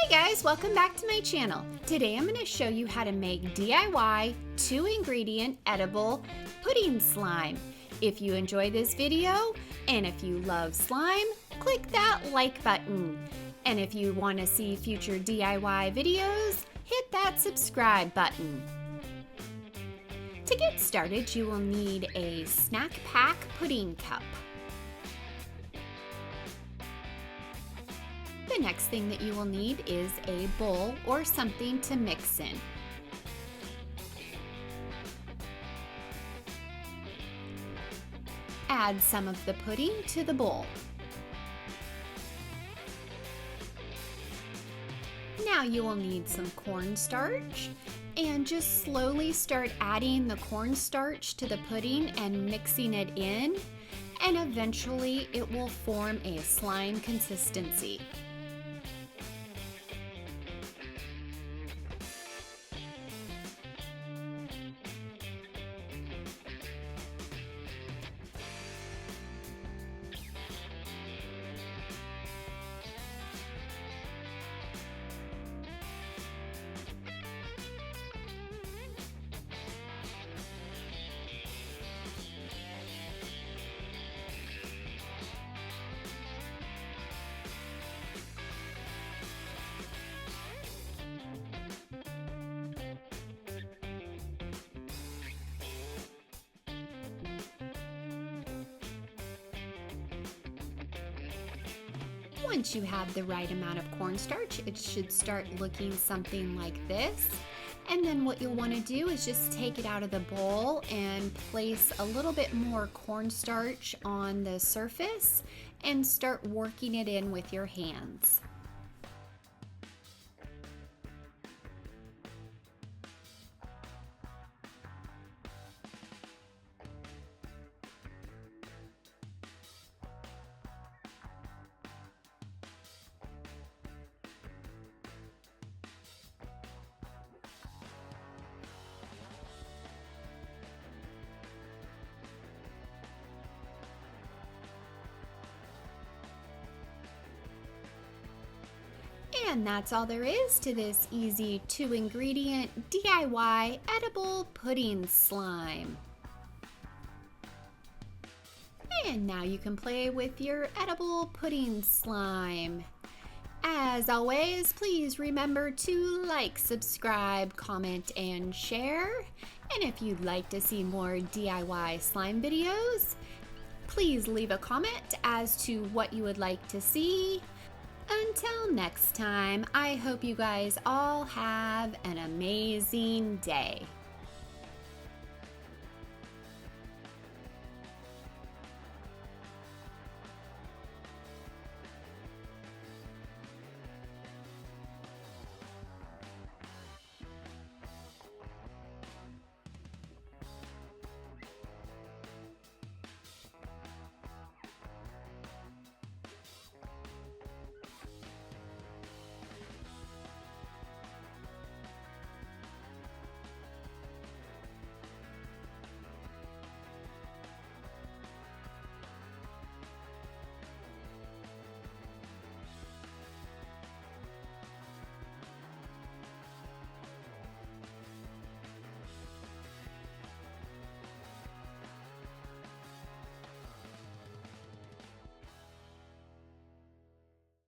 Hey guys, welcome back to my channel. Today I'm going to show you how to make DIY 2-ingredient edible pudding slime. If you enjoy this video and if you love slime, click that like button. And if you want to see future DIY videos, hit that subscribe button. To get started, you will need a snack pack pudding cup. The next thing that you will need is a bowl or something to mix in. Add some of the pudding to the bowl. Now you will need some cornstarch, and just slowly start adding the cornstarch to the pudding and mixing it in, and eventually it will form a slime consistency. Once you have the right amount of cornstarch, it should start looking something like this. And then what you'll want to do is just take it out of the bowl and place a little bit more cornstarch on the surface and start working it in with your hands. And that's all there is to this easy 2-ingredient DIY edible pudding slime. And now you can play with your edible pudding slime. As always, please remember to like, subscribe, comment, and share. And if you'd like to see more DIY slime videos, please leave a comment as to what you would like to see. Until next time, I hope you guys all have an amazing day.